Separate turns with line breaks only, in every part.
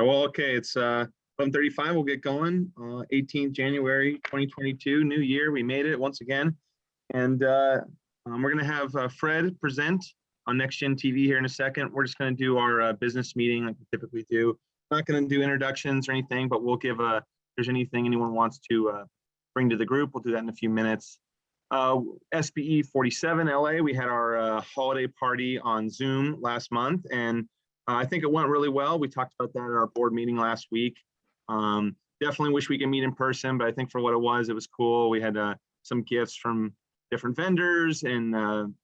Well, okay, it's 11:35. We'll get going. 18th January 2022, new year. We made it once again. And we're going to have Fred present on NextGen TV here in a second. We're just going to do our business meeting like we typically do. Not going to do introductions or anything, but we'll give if there's anything anyone wants to bring to the group, we'll do that in a few minutes. SBE 47 LA, we had our holiday party on Zoom last month, and I think it went really well. We talked about that at our board meeting last week. Definitely wish we could meet in person, but I think for what it was cool. We had some gifts from different vendors and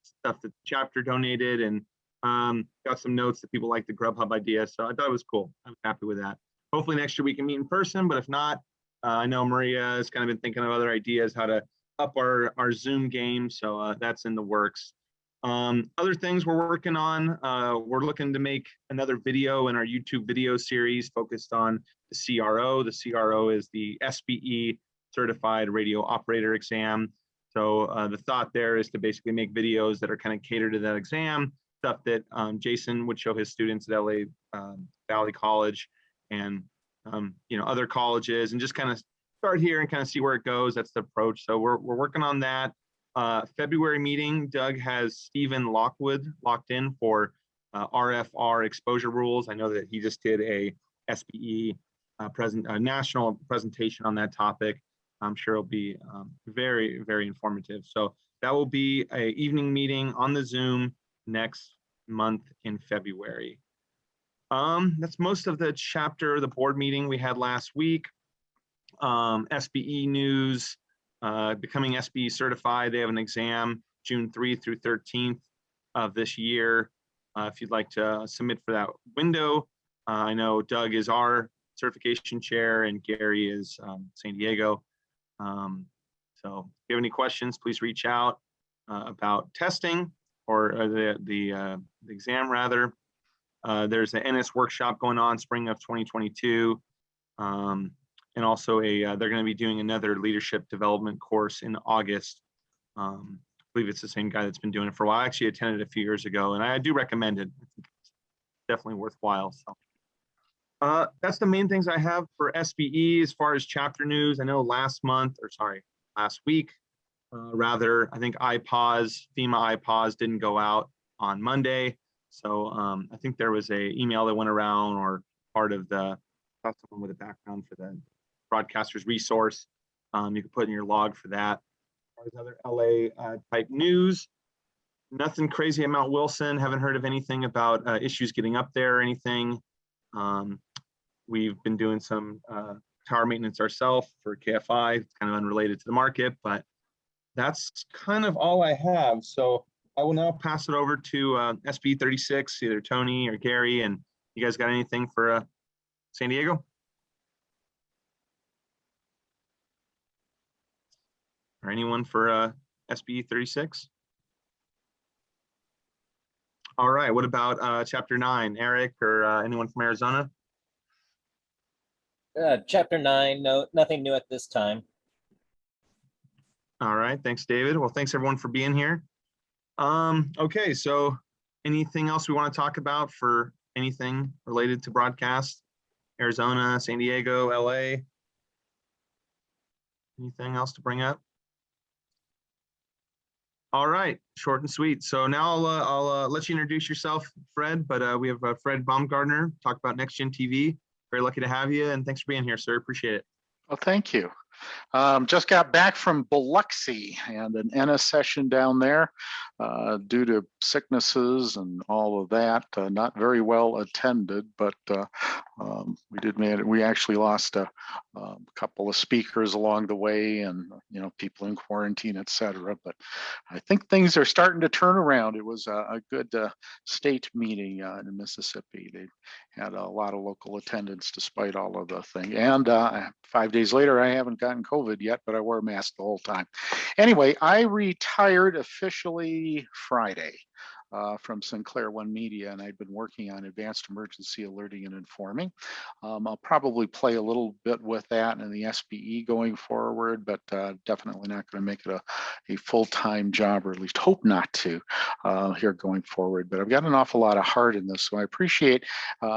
stuff that the chapter donated, and got some notes that people like the Grubhub idea. So I thought it was cool. I'm happy with that. Hopefully next year we can meet in person, but if not, I know Maria has kind of been thinking of other ideas how to up our Zoom game. So that's in the works. Other things we're working on, we're looking to make another video in our YouTube video series focused on the CRO. The CRO is the SBE Certified Radio Operator Exam. So the thought there is to basically make videos that are kind of catered to that exam, stuff that Jason would show his students at LA Valley College and other colleges, and just kind of start here and kind of see where it goes. That's the approach. So we're working on that. February meeting, Doug has Stephen Lockwood locked in for RFR exposure rules. I know that he just did a SBE national presentation on that topic. I'm sure it'll be very, very informative. So that will be an evening meeting on the Zoom next month in February. That's most of the chapter, the board meeting we had last week. SBE news, becoming SBE certified. They have an exam June 3 through 13th of this year. If you'd like to submit for that window, I know Doug is our certification chair and Gary is San Diego. So if you have any questions, please reach out about testing or the exam rather. There's an NS workshop going on spring of 2022. And also they're going to be doing another leadership development course in August. I believe it's the same guy that's been doing it for a while. I actually attended a few years ago, and I do recommend it. I think it's definitely worthwhile. So that's the main things I have for SBE as far as chapter news. I know last week, I think FEMA IPAWS didn't go out on Monday. So I think there was a email that went around or part of someone with a background for the broadcaster's resource. You can put in your log for that. As far as other LA type news, nothing crazy at Mount Wilson. Haven't heard of anything about issues getting up there or anything. We've been doing some tower maintenance ourselves for KFI. It's kind of unrelated to the market, but that's kind of all I have. So I will now pass it over to SB 36, either Tony or Gary. And you guys got anything for San Diego? Or anyone for SB 36? All right, what about Chapter 9? Eric or anyone from Arizona?
Chapter 9, no, nothing new at this time.
All right, thanks, David. Well, thanks everyone for being here. Okay, so anything else we want to talk about for anything related to broadcast? Arizona, San Diego, LA? Anything else to bring up? All right, short and sweet. So now I'll let you introduce yourself, Fred, but we have Fred Baumgartner, talk about NextGen TV. Very lucky to have you, and thanks for being here, sir. Appreciate it.
Well, thank you. Just got back from Biloxi and an NS session down there due to sicknesses and all of that. Not very well attended, but we actually lost a couple of speakers along the way, and people in quarantine, etc. But I think things are starting to turn around. It was a good state meeting in Mississippi. They had a lot of local attendance despite all of the thing. And 5 days later, I haven't gotten COVID yet, but I wore a mask the whole time. Anyway, I retired officially Friday. from Sinclair One Media, and I'd been working on advanced emergency alerting and informing. I'll probably play a little bit with that in the SBE going forward, but definitely not going to make it a full-time job, or at least hope not to here going forward. But I've got an awful lot of heart in this, so I appreciate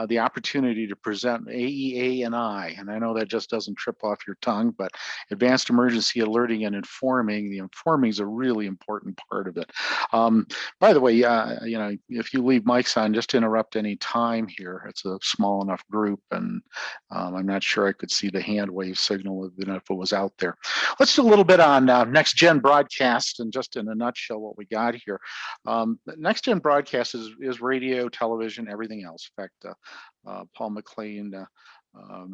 the opportunity to present AEA and I know that just doesn't trip off your tongue, but advanced emergency alerting and informing. The informing is a really important part of it. By the way, if you leave mics on, just interrupt any time here. It's a small enough group, and I'm not sure I could see the hand wave signal even if it was out there. Let's do a little bit on NextGen broadcast, and just in a nutshell what we got here. NextGen broadcast is radio, television, everything else. In fact, Paul McLean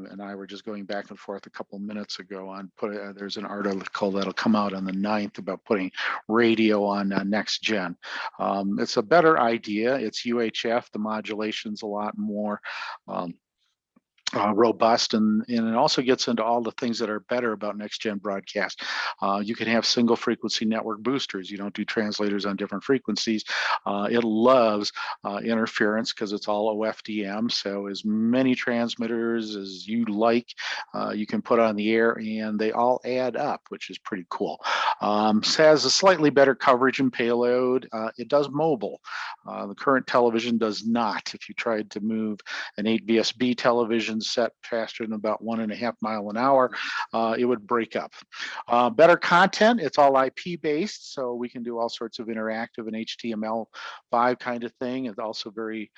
and I were just going back and forth a couple minutes ago on there's an article that'll come out on the 9th about putting radio on NextGen. It's a better idea. It's UHF. The modulation's a lot more robust, and it also gets into all the things that are better about NextGen broadcast. You can have single frequency network boosters. You don't do translators on different frequencies. It loves interference because it's all OFDM. So as many transmitters as you like, you can put on the air, and they all add up, which is pretty cool. Has a slightly better coverage and payload. It does mobile. The current television does not. If you tried to move an 8BSB television set faster than about 1.5 miles an hour, it would break up. Better content, it's all IP based, so we can do all sorts of interactive and HTML5 kind of thing. It also very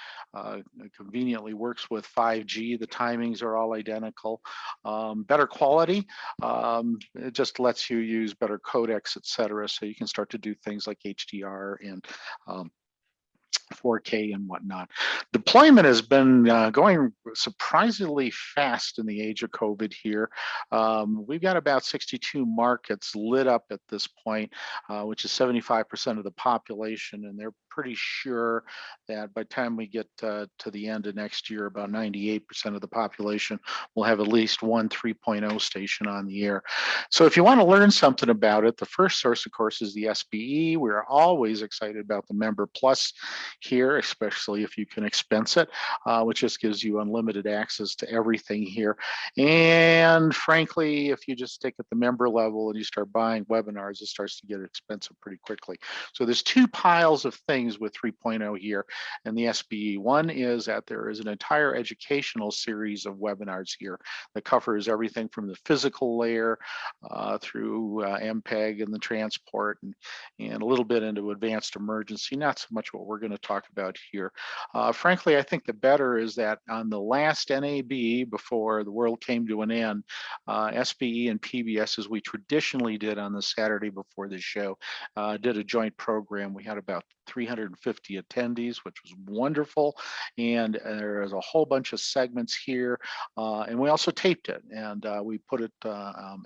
conveniently works with 5G. The timings are all identical. Better quality, it just lets you use better codecs, etc. So you can start to do things like HDR and 4K and whatnot. Deployment has been going surprisingly fast in the age of COVID here. We've got about 62 markets lit up at this point, which is 75% of the population, and they're pretty sure that by the time we get to the end of next year, about 98% of the population will have at least one 3.0 station on the air. So if you want to learn something about it, the first source, of course, is the SBE. We're always excited about the Member Plus here, especially if you can expense it, which just gives you unlimited access to everything here. And frankly, if you just stick at the member level and you start buying webinars, it starts to get expensive pretty quickly. So there's two piles of things with 3.0 here and the SBE. One is that there is an entire educational series of webinars here that covers everything from the physical layer through MPEG and the transport, and a little bit into advanced emergency, not so much what we're going to talk about here. Frankly, I think the better is that on the last NAB before the world came to an end, SBE and PBS, as we traditionally did on the Saturday before the show, did a joint program. We had about 350 attendees, which was wonderful. And there is a whole bunch of segments here. And we also taped it, and we put it,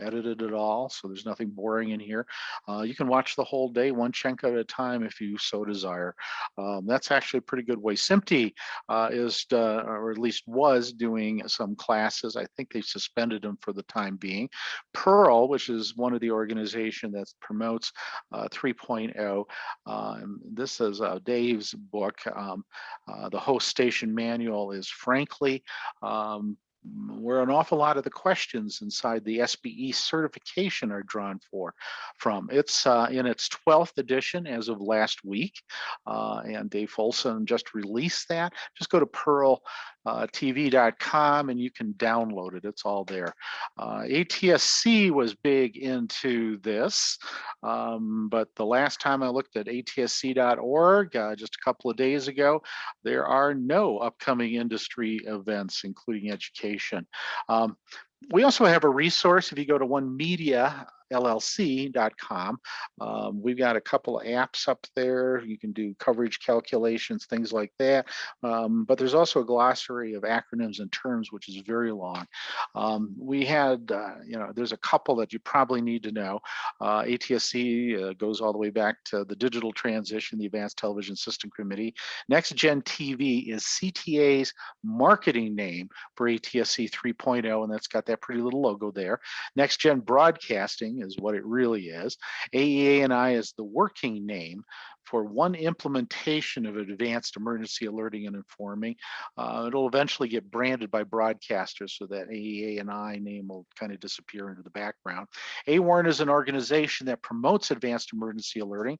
edited it all. So there's nothing boring in here. You can watch the whole day, one chunk at a time if you so desire. That's actually a pretty good way. SMPTE is, or at least was doing some classes. I think they suspended them for the time being. Pearl, which is one of the organizations that promotes 3.0. This is Dave's book. The host station manual is frankly where an awful lot of the questions inside the SBE certification are drawn from. It's in its 12th edition as of last week, and Dave Folsom just released that. Just go to pearltv.com and you can download it. It's all there. ATSC was big into this, but the last time I looked at atsc.org just a couple of days ago, there are no upcoming industry events, including education. We also have a resource. If you go to onemediallc.com, we've got a couple of apps up there. You can do coverage calculations, things like that. But there's also a glossary of acronyms and terms, which is very long. We had, there's a couple that you probably need to know. ATSC goes all the way back to the digital transition, the Advanced Television System Committee. NextGen TV is CTA's marketing name for ATSC 3.0, and that's got that pretty little logo there. NextGen Broadcasting is what it really is. AEA&I is the working name for one implementation of advanced emergency alerting and informing. It'll eventually get branded by broadcasters, so that AEA and I name will kind of disappear into the background. AWARN is an organization that promotes advanced emergency alerting.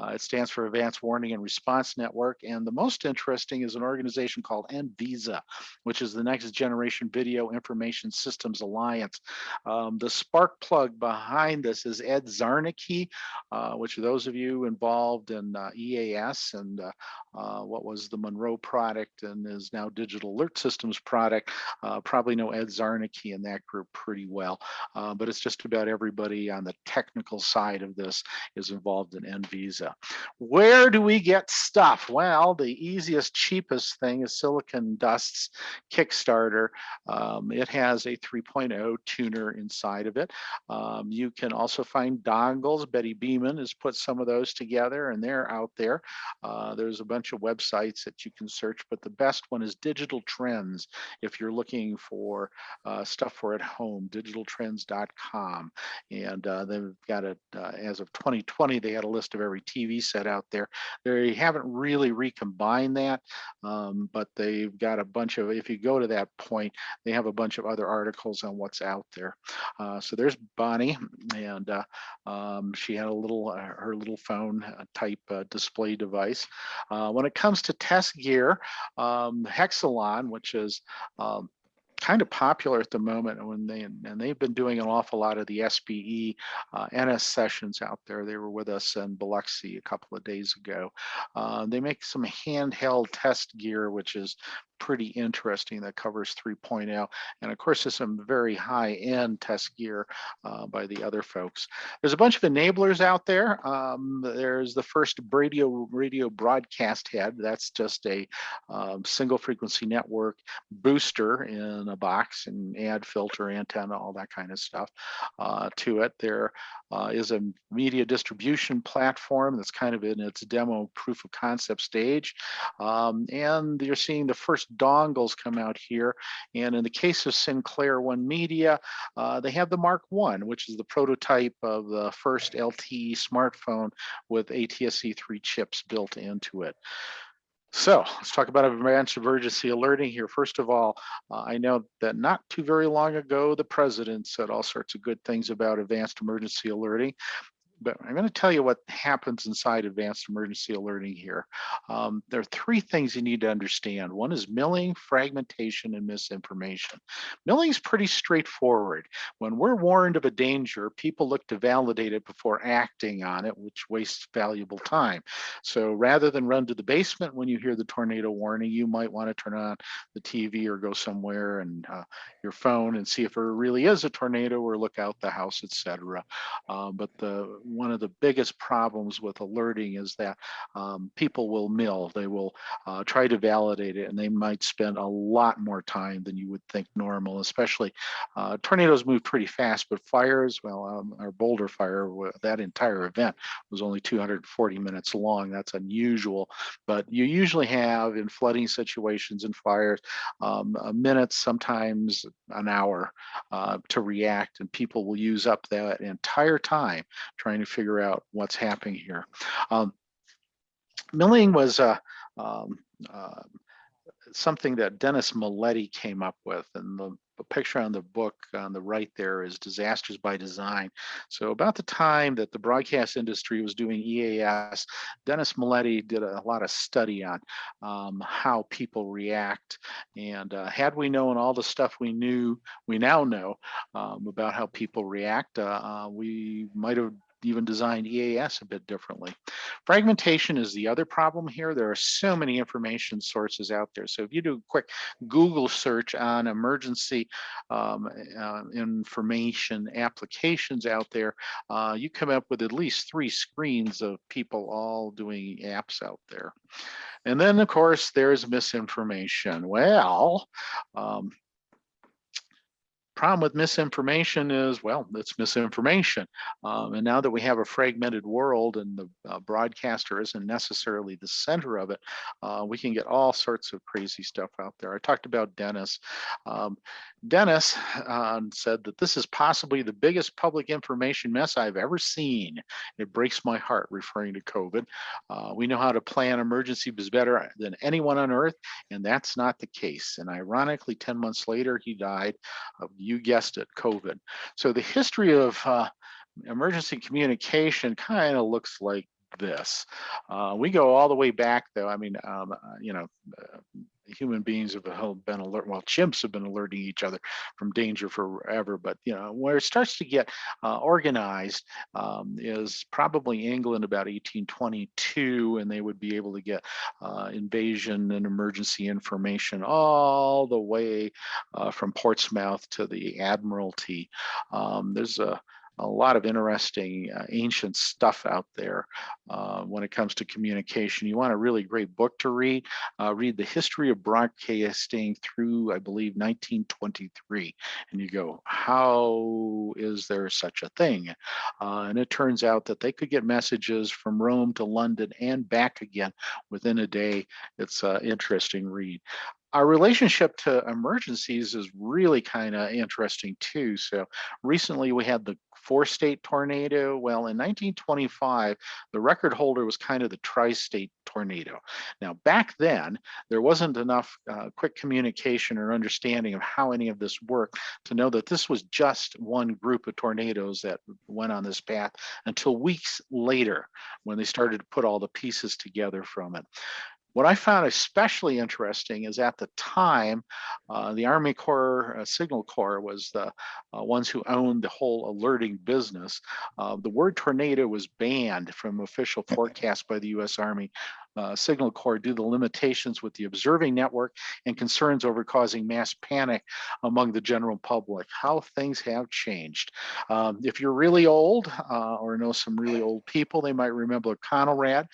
It stands for Advanced Warning and Response Network. And the most interesting is an organization called NVISA, which is the Next Generation Video Information Systems Alliance. The spark plug behind this is Ed Zarnicki, which are those of you involved in EAS and what was the Monroe product and is now Digital Alert Systems product, probably know Ed Zarnicki in that group pretty well. But it's just about everybody on the technical side of this is involved in NVISA. Where do we get stuff? Well, the easiest, cheapest thing is Silicon Dust's Kickstarter. It has a 3.0 tuner inside of it. You can also find dongles. Betty Beeman has put some of those together and they're out there. There's a bunch of websites that you can search, but the best one is Digital Trends. If you're looking for stuff for at home, digitaltrends.com. And they've got it as of 2020, they had a list of every TV set out there. They haven't really recombined that, but they've got a bunch of, if you go to that point, they have a bunch of other articles on what's out there. So there's Bonnie, and she had a little, her little phone type display device. When it comes to test gear, Hexalon, which is kind of popular at the moment, and they've been doing an awful lot of the SBE NS sessions out there. They were with us in Biloxi a couple of days ago. They make some handheld test gear, which is pretty interesting, that covers 3.0. And of course, there's some very high-end test gear by the other folks. There's a bunch of enablers out there. There's the first radio broadcast head. That's just a single frequency network booster in a box, and add filter, antenna, all that kind of stuff to it. There is a media distribution platform that's kind of in its demo proof of concept stage. And you're seeing the first dongles come out here. And in the case of Sinclair One Media, they have the Mark I, which is the prototype of the first LTE smartphone with ATSC3 chips built into it. So let's talk about advanced emergency alerting here. First of all, I know that not too very long ago, the president said all sorts of good things about advanced emergency alerting. But I'm going to tell you what happens inside advanced emergency alerting here. There are three things you need to understand. One is milling, fragmentation, and misinformation. Milling is pretty straightforward. When we're warned of a danger, people look to validate it before acting on it, which wastes valuable time. So rather than run to the basement when you hear the tornado warning, you might want to turn on the TV or go somewhere and your phone and see if there really is a tornado, or look out the house, etc. But one of the biggest problems with alerting is that people will mill. They will try to validate it, and they might spend a lot more time than you would think normal. Especially tornadoes move pretty fast, but fires, well, our Boulder fire, that entire event was only 240 minutes long. That's unusual, but you usually have, in flooding situations and fires, a minute, sometimes an hour to react, and people will use up that entire time trying to figure out what's happening here. Milling was something that Dennis Maletti came up with, and the picture on the book on the right there is Disasters by Design. So about the time that the broadcast industry was doing EAS, Dennis Maletti did a lot of study on how people react. And had we known all the stuff we now know about how people react, we might have even designed EAS a bit differently. Fragmentation is the other problem here. There are so many information sources out there. So if you do a quick Google search on emergency information applications out there, you come up with at least 3 screens of people all doing apps out there. And then, of course, there's misinformation. Well, problem with misinformation is, well, it's misinformation. And now that we have a fragmented world and the broadcaster isn't necessarily the center of it, we can get all sorts of crazy stuff out there. I talked about Dennis. Dennis said that this is possibly the biggest public information mess I've ever seen. It breaks my heart, referring to COVID. We know how to plan emergencies better than anyone on earth, and that's not the case. And ironically, 10 months later, he died of, you guessed it, COVID. So the history of emergency communication kind of looks like this. We go all the way back, though. I mean, human beings have been alert. Well, chimps have been alerting each other from danger forever. But where it starts to get organized is probably England about 1822, and they would be able to get invasion and emergency information all the way from Portsmouth to the Admiralty. There's a lot of interesting ancient stuff out there when it comes to communication. You want a really great book to read, read The History of Broadcasting through, I believe, 1923. And you go, how is there such a thing? And it turns out that they could get messages from Rome to London and back again within a day. It's an interesting read. Our relationship to emergencies is really kind of interesting too. So recently we had the 4-state tornado. Well, in 1925, the record holder was kind of the tri-state tornado. Now, back then, there wasn't enough quick communication or understanding of how any of this worked to know that this was just one group of tornadoes that went on this path until weeks later when they started to put all the pieces together from it. What I found especially interesting is at the time, the Army Corps, Signal Corps was the ones who owned the whole alerting business. The word tornado was banned from official forecasts by the U.S. Army Signal Corps due to the limitations with the observing network and concerns over causing mass panic among the general public. How things have changed. If you're really old or know some really old people, they might remember Conelrad.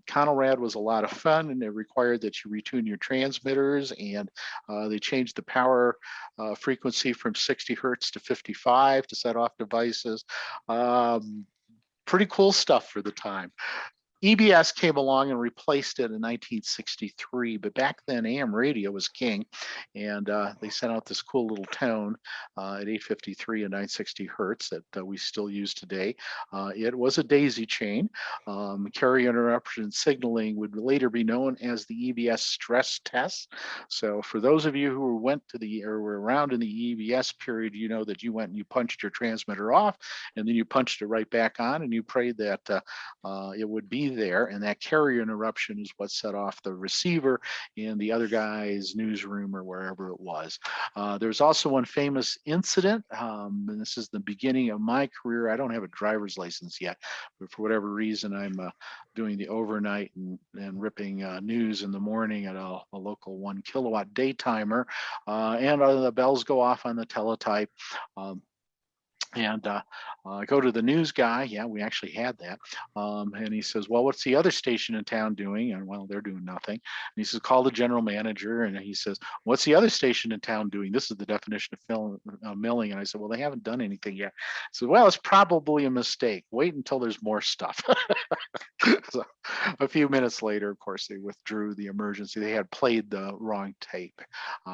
Conelrad was a lot of fun, and it required that you retune your transmitters, and they changed the power frequency from 60 hertz to 55 to set off devices. Pretty cool stuff for the time. EBS came along and replaced it in 1963, but back then AM radio was king, and they sent out this cool little tone at 853 and 960 hertz that we still use today. It was a daisy chain. Carrier interruption signaling would later be known as the EBS stress test. So for those of you who went to the or were around in the EBS period, you know that you went and you punched your transmitter off, and then you punched it right back on, and you prayed that it would be there, and that carrier interruption is what set off the receiver in the other guy's newsroom or wherever it was. There's also one famous incident, and this is the beginning of my career. I don't have a driver's license yet, but for whatever reason, I'm doing the overnight and ripping news in the morning at a local 1 kilowatt day timer, and the bells go off on the teletype. And I go to the news guy. Yeah, we actually had that. And he says, well, what's the other station in town doing? And well, they're doing nothing. And he says, call the general manager. And he says, what's the other station in town doing? This is the definition of milling. And I said, well, they haven't done anything yet. So, well, it's probably a mistake. Wait until there's more stuff. So a few minutes later, of course, they withdrew the emergency. They had played the wrong tape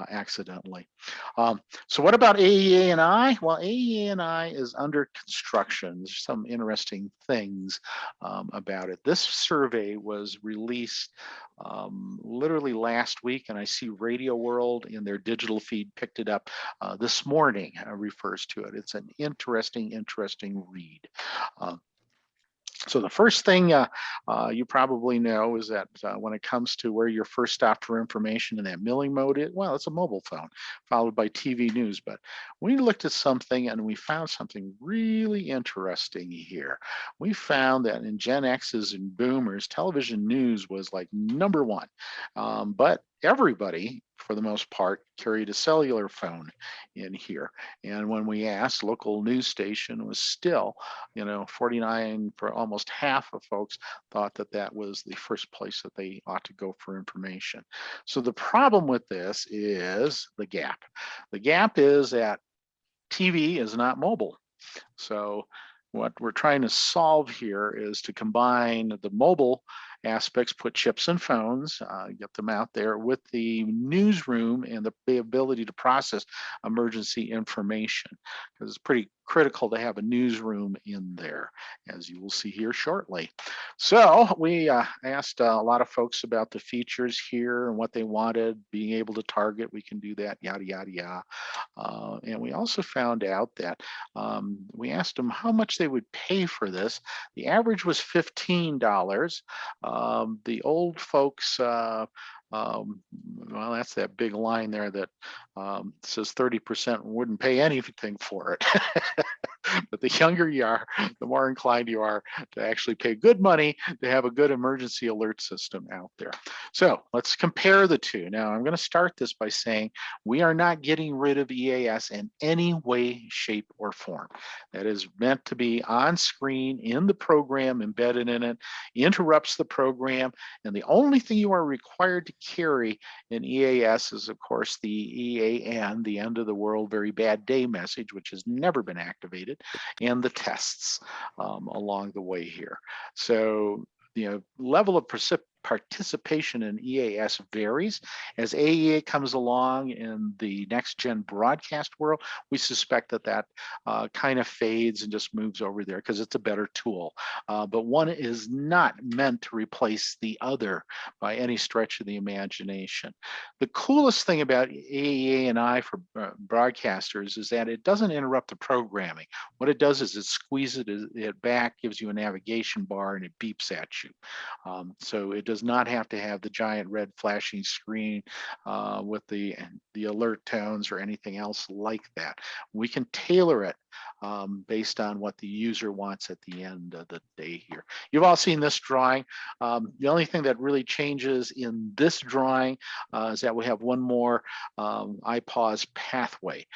accidentally. So what about AEA&I? Well, AEA&I is under construction. There's some interesting things about it. This survey was released literally last week, and I see Radio World in their digital feed picked it up this morning, refers to it. It's an interesting read. So the first thing you probably know is that when it comes to where you're first stopped for information in that milling mode, well, it's a mobile phone followed by TV news. But we looked at something and we found something really interesting here. We found that in Gen X's and Boomers, television news was like number one. But everybody, for the most part, carried a cellular phone in here. And when we asked, local news station was still, 49 for almost half of folks thought that that was the first place that they ought to go for information. So the problem with this is the gap. The gap is that TV is not mobile. So what we're trying to solve here is to combine the mobile aspects, put chips in phones, get them out there with the newsroom and the ability to process emergency information, because it's pretty critical to have a newsroom in there, as you will see here shortly. So we asked a lot of folks about the features here and what they wanted, being able to target, we can do that, yada, yada, yada. And we also found out that we asked them how much they would pay for this. The average was $15. The old folks, well, that's that big line there that says 30% wouldn't pay anything for it. But the younger you are, the more inclined you are to actually pay good money to have a good emergency alert system out there. So let's compare the two. Now, I'm going to start this by saying we are not getting rid of EAS in any way, shape, or form. That is meant to be on screen in the program, embedded in it, interrupts the program, and the only thing you are required to carry in EAS is, of course, the EAN, the end of the world, very bad day message, which has never been activated, and the tests along the way here. So the level of participation in EAS varies. As AEA comes along in the next gen broadcast world, we suspect that that kind of fades and just moves over there because it's a better tool. But one is not meant to replace the other by any stretch of the imagination. The coolest thing about AEA and I for broadcasters is that it doesn't interrupt the programming. What it does is it squeezes it back, gives you a navigation bar, and it beeps at you. So it does not have to have the giant red flashing screen with the alert tones or anything else like that. We can tailor it based on what the user wants at the end of the day here. You've all seen this drawing. The only thing that really changes in this drawing is that we have one more iPause pathway.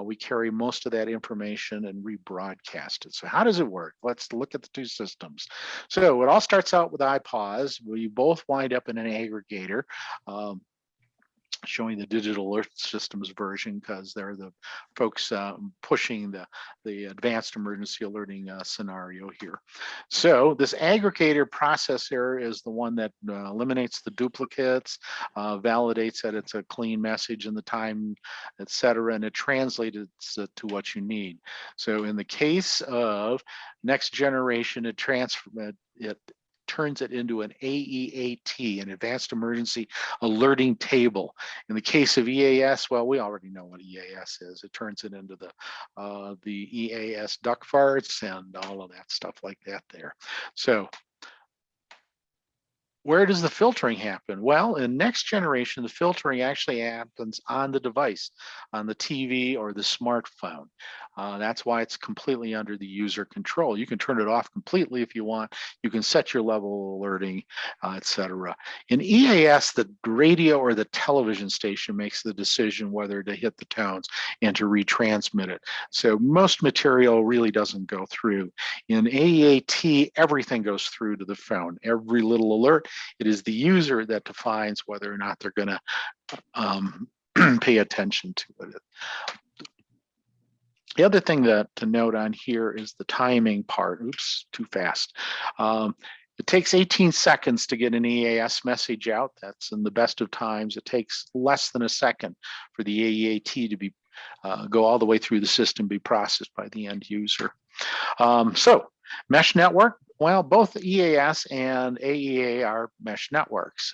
We carry most of that information and rebroadcast it. So how does it work? Let's look at the two systems. So it all starts out with iPause. We both wind up in an aggregator. Showing the digital alert systems version because they're the folks pushing the advanced emergency alerting scenario here. So this aggregator processor is the one that eliminates the duplicates, validates that it's a clean message in the time, etc., and it translates it to what you need. So in the case of next generation, it turns it into an AEAT, an advanced emergency alerting table. In the case of EAS, well, we already know what EAS is. It turns it into the EAS duck farts and all of that stuff like that there. So where does the filtering happen? Well, in next generation, the filtering actually happens on the device, on the TV or the smartphone. That's why it's completely under the user control. You can turn it off completely if you want. You can set your level of alerting, etc. In EAS, the radio or the television station makes the decision whether to hit the tones and to retransmit it. So most material really doesn't go through. In AEAT, everything goes through to the phone. Every little alert, it is the user that defines whether or not they're going to pay attention to it. The other thing to note on here is the timing part. Oops, too fast. It takes 18 seconds to get an EAS message out. That's in the best of times. It takes less than a second for the AEAT to be go all the way through the system, be processed by the end user. So mesh network. Well, both EAS and AEA are mesh networks.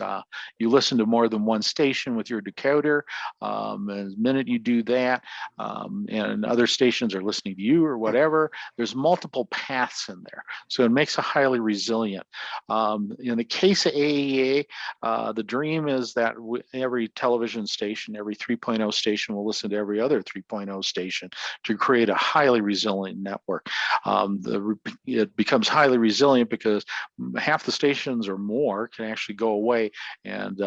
You listen to more than one station with your decoder. The minute you do that, and other stations are listening to you or whatever, there's multiple paths in there. So it makes it highly resilient. In the case of AEA, the dream is that every television station, every 3.0 station will listen to every other 3.0 station to create a highly resilient network. It becomes highly resilient because half the stations or more can actually go away and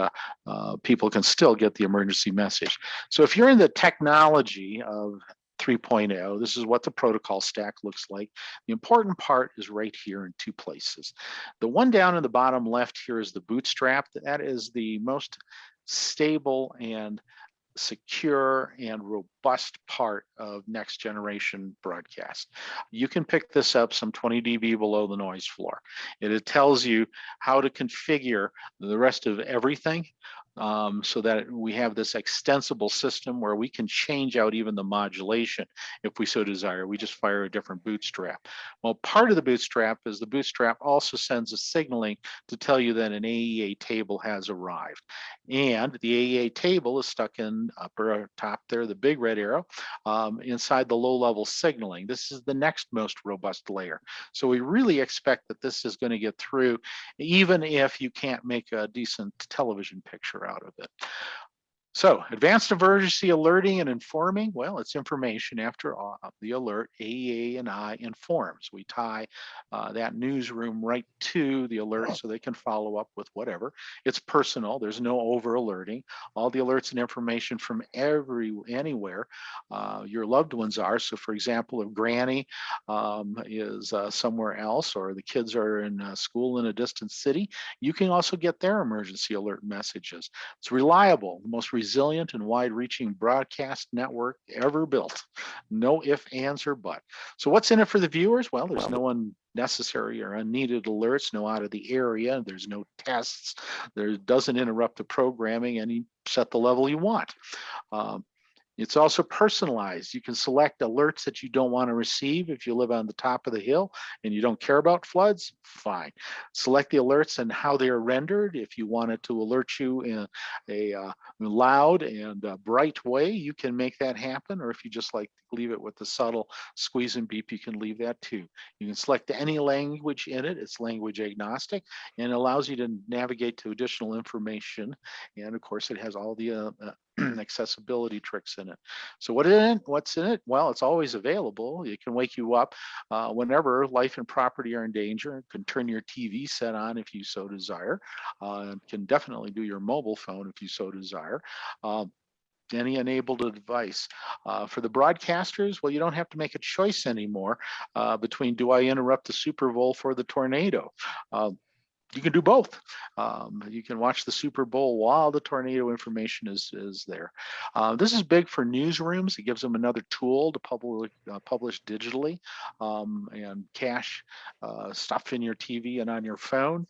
people can still get the emergency message. So if you're in the technology of 3.0, this is what the protocol stack looks like. The important part is right here in two places. The one down in the bottom left here is the bootstrap. That is the most stable and secure and robust part of next generation broadcast. You can pick this up some 20 dB below the noise floor. It tells you how to configure the rest of everything, so that we have this extensible system where we can change out even the modulation if we so desire. We just fire a different bootstrap. Well, part of the bootstrap is the bootstrap also sends a signaling to tell you that an AEA table has arrived. And the AEA table is stuck in upper top there, the big red arrow, inside the low level signaling. This is the next most robust layer. So we really expect that this is going to get through, even if you can't make a decent television picture out of it. So advanced emergency alerting and informing, well, it's information after all. The alert, AEA and I informs. We tie that newsroom right to the alert so they can follow up with whatever. It's personal, there's no over alerting. All the alerts and information from anywhere your loved ones are. So for example, if Granny is somewhere else, or the kids are in school in a distant city, you can also get their emergency alert messages. It's reliable, the most resilient and wide-reaching broadcast network ever built. No ifs, ands, or but. So what's in it for the viewers? Well, there's no unnecessary or unneeded alerts, no out of the area. There's no tests. There doesn't interrupt the programming, and you set the level you want. It's also personalized. You can select alerts that you don't want to receive. If you live on the top of the hill and you don't care about floods, fine. Select the alerts and how they are rendered. If you want it to alert you in a loud and bright way, you can make that happen. Or if you just like to leave it with the subtle squeeze and beep, you can leave that too. You can select any language in it. It's language agnostic and allows you to navigate to additional information. And of course, it has all the accessibility tricks in it. So what's in it? Well, it's always available. It can wake you up whenever life and property are in danger. It can turn your TV set on if you so desire. It can definitely do your mobile phone if you so desire. Any enabled device. For the broadcasters, well, you don't have to make a choice anymore between do I interrupt the Super Bowl for the tornado? You can do both. You can watch the Super Bowl while the tornado information is there. This is big for newsrooms. It gives them another tool to publish digitally and cache stuff in your TV and on your phone.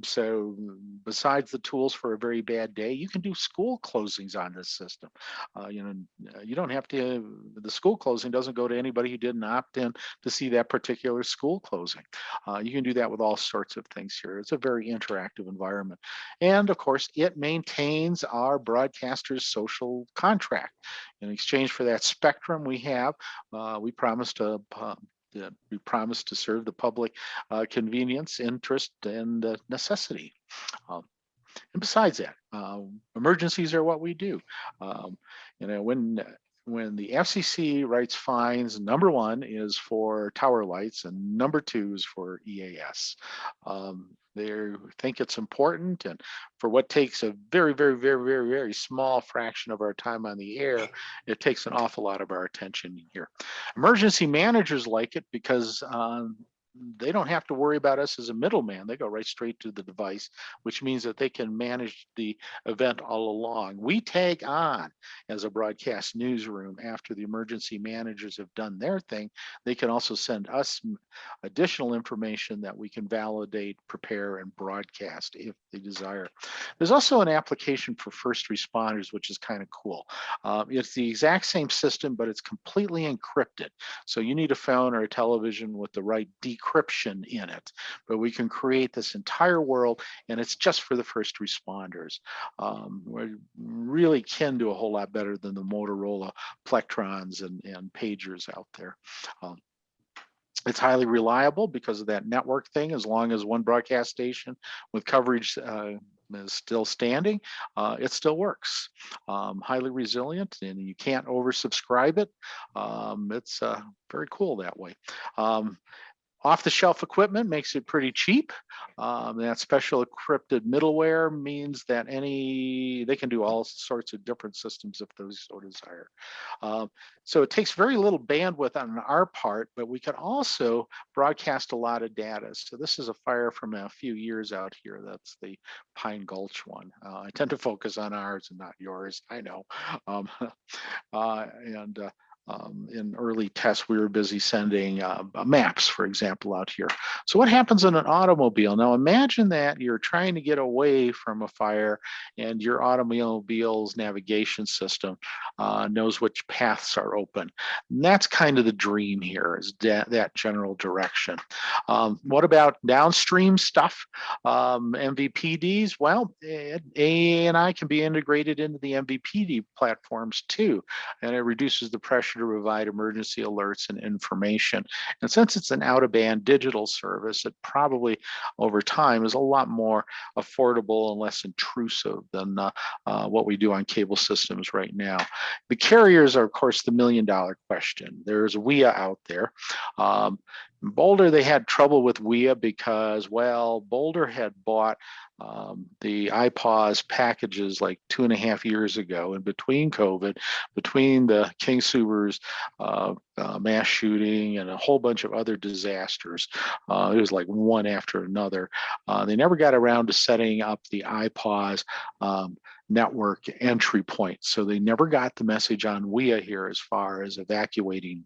So besides the tools for a very bad day, you can do school closings on this system. You don't have to, the school closing doesn't go to anybody who didn't opt in to see that particular school closing. You can do that with all sorts of things here. It's a very interactive environment. And of course, it maintains our broadcaster's social contract. In exchange for that spectrum we have, we promise to serve the public convenience, interest, and necessity. And besides that, emergencies are what we do. When the FCC writes fines, number one is for tower lights and number two is for EAS. They think it's important, and for what takes a very, very, very, very, very small fraction of our time on the air, it takes an awful lot of our attention here. Emergency managers like it because they don't have to worry about us as a middleman. They go right straight to the device, which means that they can manage the event all along. We tag on as a broadcast newsroom after the emergency managers have done their thing. They can also send us additional information that we can validate, prepare, and broadcast if they desire. There's also an application for first responders, which is kind of cool. It's the exact same system, but it's completely encrypted. So you need a phone or a television with the right decryption in it, but we can create this entire world, and it's just for the first responders. We really can do a whole lot better than the Motorola Plectrons and pagers out there. It's highly reliable because of that network thing. As long as one broadcast station with coverage is still standing, it still works. Highly resilient, and you can't oversubscribe it. It's very cool that way. Off-the-shelf equipment makes it pretty cheap. That special encrypted middleware means that they can do all sorts of different systems if those so desire. So it takes very little bandwidth on our part, but we can also broadcast a lot of data. So this is a fire from a few years out here. That's the Pine Gulch one. I tend to focus on ours and not yours, I know. In early tests, we were busy sending maps, for example, out here. So what happens in an automobile? Now imagine that you're trying to get away from a fire and your automobile's navigation system knows which paths are open. And that's kind of the dream here, is that general direction. What about downstream stuff? MVPDs? Well, AI can be integrated into the MVPD platforms too, and it reduces the pressure to provide emergency alerts and information. And since it's an out-of-band digital service, it probably over time is a lot more affordable and less intrusive than what we do on cable systems right now. The carriers are, of course, the million-dollar question. There's WIA out there. In Boulder, they had trouble with WIA because, well, Boulder had bought the iPause packages like 2.5 years ago, and between COVID, between the King Soopers mass shooting and a whole bunch of other disasters, it was like one after another. They never got around to setting up the iPause network entry point. So they never got the message on WIA here as far as evacuating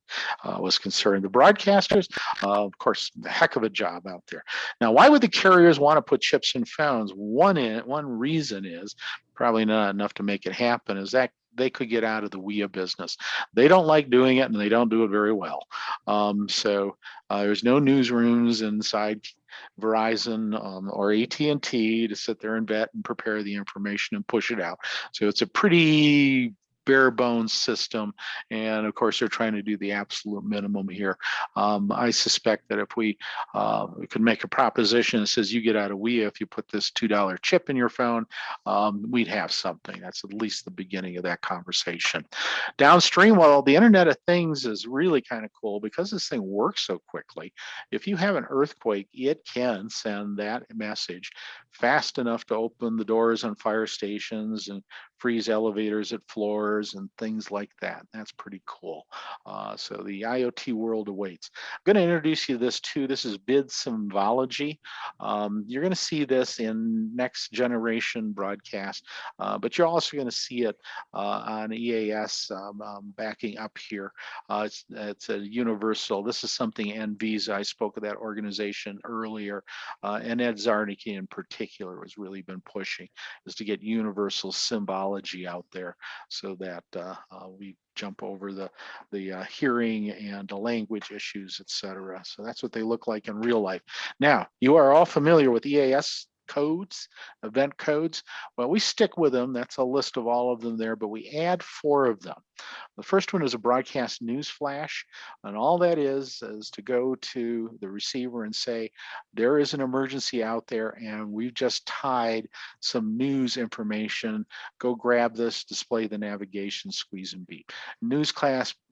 was concerned. The broadcasters, of course, a heck of a job out there. Now, why would the carriers want to put chips in phones? One reason is, probably not enough to make it happen, is that they could get out of the WIA business. They don't like doing it, and they don't do it very well. So there's no newsrooms inside Verizon or AT&T to sit there and vet and prepare the information and push it out. So it's a pretty bare bones system, and of course they're trying to do the absolute minimum here. I suspect that if we could make a proposition that says you get out of WIA if you put this $2 chip in your phone, we'd have something. That's at least the beginning of that conversation. Downstream, well, the Internet of Things is really kind of cool because this thing works so quickly. If you have an earthquake, it can send that message fast enough to open the doors on fire stations and freeze elevators at floors and things like that. That's pretty cool. So the IoT world awaits. I'm going to introduce you to this too. This is bid symbology. You're going to see this in next generation broadcast, but you're also going to see it on EAS backing up here. It's a universal. This is something NVISA, I spoke of that organization earlier, and Ed Zarnicki in particular has really been pushing, is to get universal symbology out there so that we jump over the hearing and the language issues, etc. So that's what they look like in real life. Now, you are all familiar with EAS codes, event codes. Well, we stick with them. That's a list of all of them there, but we add 4 of them. The first one is a broadcast news flash, and all that is to go to the receiver and say, there is an emergency out there and we've just tied some news information. Go grab this, display the navigation, squeeze and beat.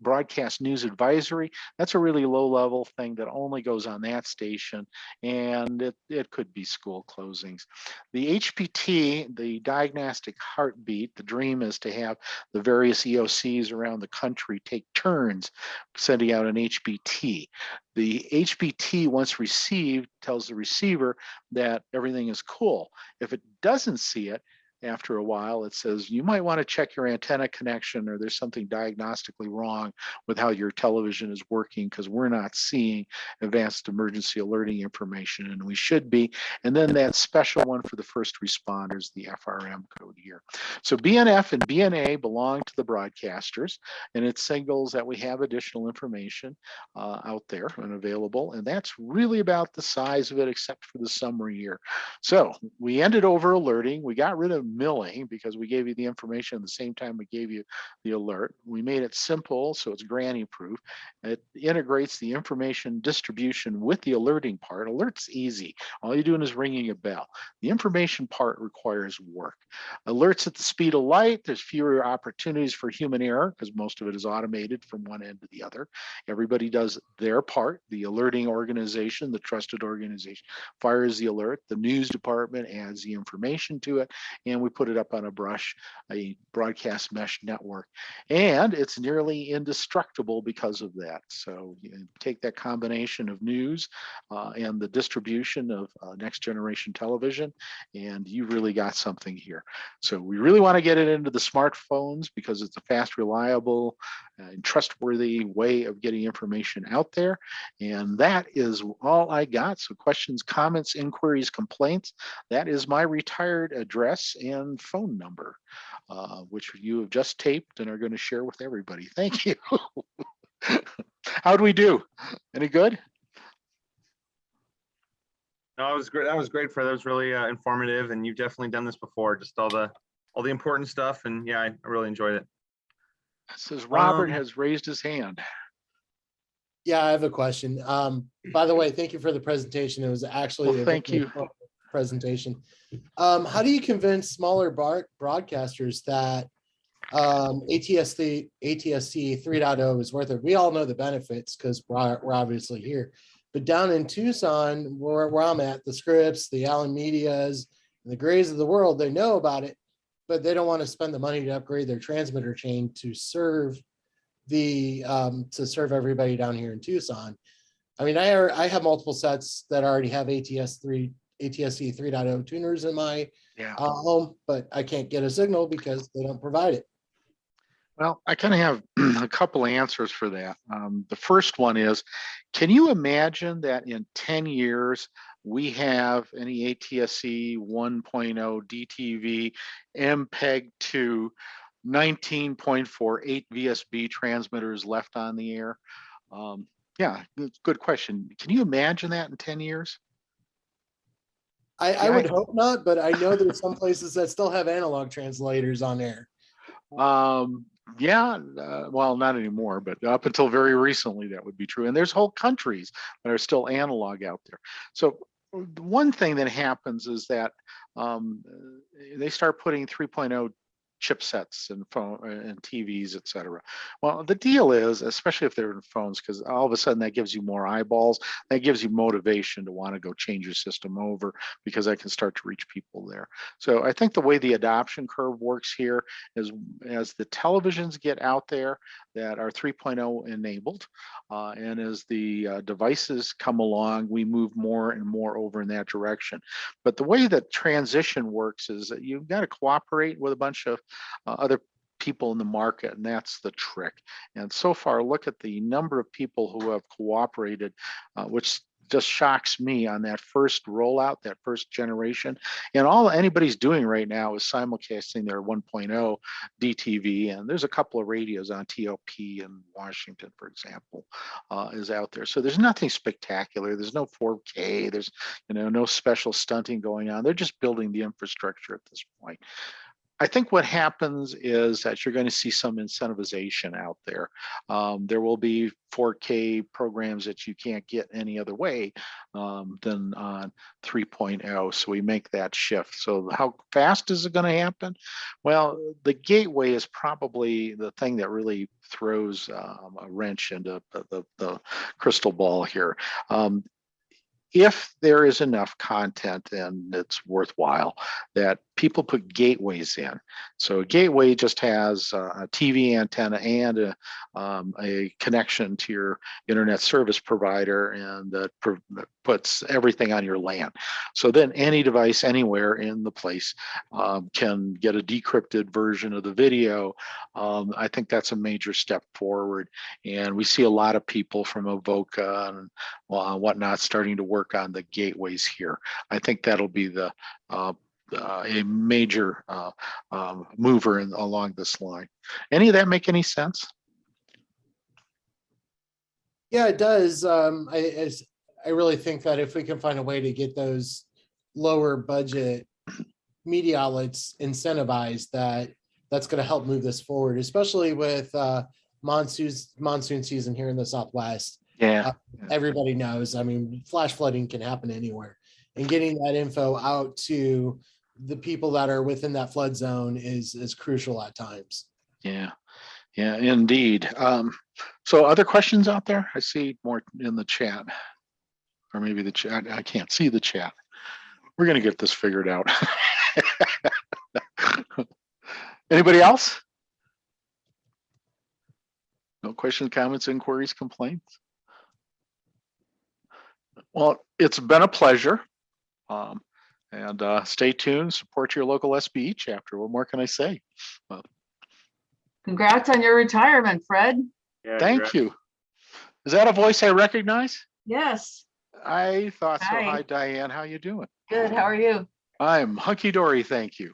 Broadcast news advisory, that's a really low level thing that only goes on that station, and it could be school closings. The HPT, the diagnostic heartbeat, the dream is to have the various EOCs around the country take turns sending out an HBT. The HBT, once received, tells the receiver that everything is cool. If it doesn't see it, after a while, it says you might want to check your antenna connection, or there's something diagnostically wrong with how your television is working, because we're not seeing advanced emergency alerting information, and we should be. And then that special one for the first responders, the FRM code here. So BNF and BNA belong to the broadcasters, and it signals that we have additional information out there and available. And that's really about the size of it, except for the summary here. So we ended over alerting. We got rid of milling because we gave you the information at the same time we gave you the alert. We made it simple, so it's granny proof. It integrates the information distribution with the alerting part. Alert's easy. All you're doing is ringing a bell. The information part requires work. Alerts at the speed of light, there's fewer opportunities for human error because most of it is automated from one end to the other. Everybody does their part. The alerting organization, the trusted organization, fires the alert. The news department adds the information to it, and we put it up on a broadcast mesh network. And it's nearly indestructible because of that. So you take that combination of news and the distribution of next generation television, and you really got something here. So we really want to get it into the smartphones because it's a fast, reliable, and trustworthy way of getting information out there. And that is all I got. So questions, comments, inquiries, complaints, that is my retired address and phone number, which you have just taped and are going to share with everybody. Thank you. How'd we do? Any good?
No, it was great. That was great, Fred. That was really informative, and you've definitely done this before. Just all the important stuff, and yeah, I really enjoyed it.
It says Robert has raised his hand.
Yeah, I have a question. By the way, thank you for the presentation. It was actually
Thank you.
Presentation. How do you convince smaller broadcasters that ATSC 3.0 is worth it? We all know the benefits because we're obviously here. But down in Tucson, where I'm at, the Scripps, the Allen Medias, and the Grays of the world, they know about it, but they don't want to spend the money to upgrade their transmitter chain to serve everybody down here in Tucson. I mean, I have multiple sets that already have ATSC 3.0 tuners in my home, but I can't get a signal because they don't provide it.
Well, I kind of have a couple of answers for that. The first one is, can you imagine that in 10 years, we have any ATSC 1.0 DTV MPEG-2 19.48 VSB transmitters left on the air? Yeah, good question. Can you imagine that in 10 years?
I would hope not, but I know there's some places that still have analog translators on there.
Well, not anymore, but up until very recently, that would be true. And there's whole countries that are still analog out there. So one thing that happens is that they start putting 3.0 chipsets and phone and TVs, et cetera. Well, the deal is, especially if they're in phones, because all of a sudden that gives you more eyeballs, that gives you motivation to want to go change your system over because I can start to reach people there. So I think the way the adoption curve works here is as the televisions get out there that are 3.0 enabled, and as the devices come along, we move more and more over in that direction. But the way that transition works is that you've got to cooperate with a bunch of other people in the market, and that's the trick. And so far, look at the number of people who have cooperated, which just shocks me on that first rollout, that first generation. And all anybody's doing right now is simulcasting their 1.0 DTV. And there's a couple of radios on TOP in Washington, for example, is out there. So there's nothing spectacular. There's no 4K. There's no special stunting going on. They're just building the infrastructure at this point. I think what happens is that you're going to see some incentivization out there. There will be 4K programs that you can't get any other way than on 3.0. So we make that shift. So how fast is it going to happen? Well, the gateway is probably the thing that really throws a wrench into the crystal ball here. If there is enough content and it's worthwhile, that people put gateways in. So a gateway just has a TV antenna and a connection to your internet service provider, and that puts everything on your LAN. So then any device anywhere in the place can get a decrypted version of the video. I think that's a major step forward. And we see a lot of people from Avoca and whatnot starting to work on the gateways here. I think that'll be a major mover along this line. Any of that make any sense?
Yeah, it does. I really think that if we can find a way to get those lower budget media outlets incentivize that's going to help move this forward, especially with monsoon season here in the Southwest.
Yeah.
Everybody knows, I mean, flash flooding can happen anywhere, and getting that info out to the people that are within that flood zone is crucial at times.
Yeah, yeah, indeed. So other questions out there? I see more in the chat, or maybe the chat. I can't see the chat. We're gonna get this figured out. Anybody else? No questions, comments, inquiries, complaints? Well, it's been a pleasure. And stay tuned, support your local SBE chapter. What more can I say?
Congrats on your retirement, Fred.
Yeah,
Thank you. Is that a voice I recognize?
Yes,
I thought so.
Hi.
Hi, Diane. How you doing?
good. How are you?
I'm hunky-dory, thank you.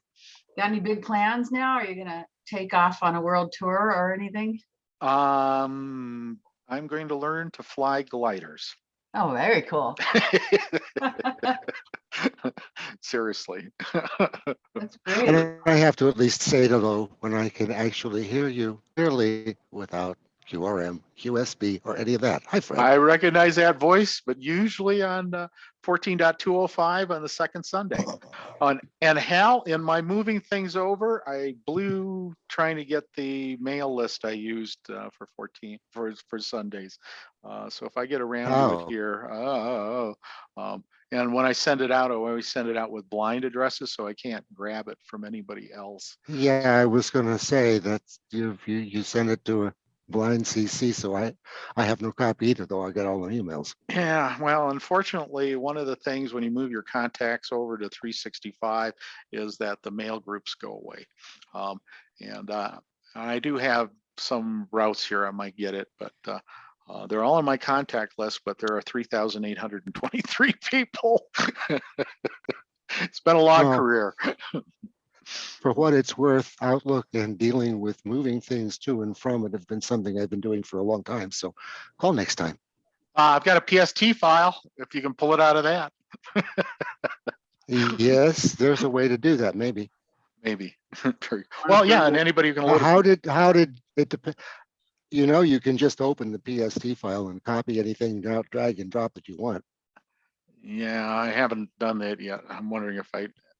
Got any big plans now? Are you gonna take off on a world tour or anything?
I'm going to learn to fly gliders.
Oh, very cool.
Seriously.
That's great.
And I have to at least say hello when I can actually hear you clearly without QRM, QSB, or any of that. Hi, Fred.
I recognize that voice, but usually on 14.205 on the second Sunday. And Hal, in my moving things over, I blew trying to get the mail list I used for Sundays. So if I get around to it
Oh.
here, and when I send it out, I always send it out with blind addresses, so I can't grab it from anybody else.
Yeah, I was going to say that you send it to a blind CC, so I have no copy either, though I get all the emails.
Yeah, well, unfortunately, one of the things when you move your contacts over to 365 is that the mail groups go away. And I do have some routes here I might get it, but they're all on my contact list, but there are 3,823 people. It's been a long
Oh.
career.
For what it's worth, Outlook and dealing with moving things to and from it have been something I've been doing for a long time. So call next time.
I've got a PST file, if you can pull it out of that.
Yes, there's a way to do that, maybe.
Maybe. Well, yeah, and anybody who can load it.
How did it depend? You know, you can just open the PST file and copy anything, drag and drop that you want.
Yeah, I haven't done that yet. I'm wondering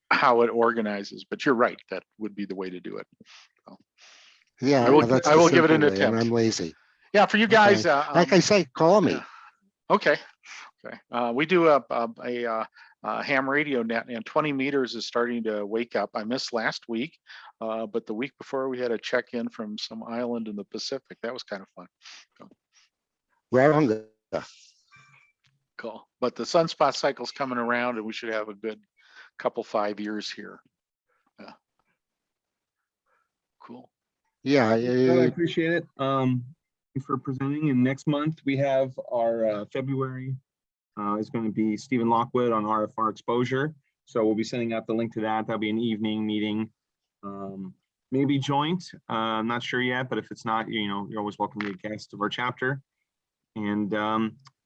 how it organizes, but you're right. That would be the way to do it. So,
Yeah,
I will
the
give it an
simple way, and
attempt.
I'm lazy.
Yeah, for you guys.
Okay. Like I say, call me.
yeah. Okay. Okay. We do a ham radio net, and 20 meters is starting to wake up. I missed last week, but the week before we had a check-in from some island in the Pacific. That was kind of fun. So,
Wrong.
cool. But the sunspot cycle's coming around, and we should have a good couple 5 years here. Yeah. Cool.
Yeah,
Well, I appreciate it. Thanks for presenting. And next month we have our February is going to be Stephen Lockwood on RFR exposure. So we'll be sending out the link to that. That'll be an evening meeting, maybe joint. I'm not sure yet, but if it's not, you're always welcome to be a guest of our chapter. And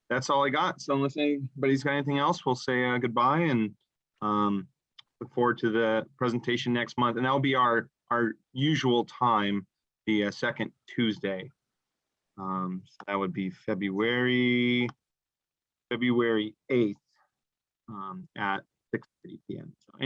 that's all I got. So unless anybody's got anything else, we'll say goodbye and look forward to the presentation next month. And that'll be our usual time, the second Tuesday. So that would be February 8th at 6:30 p.m. So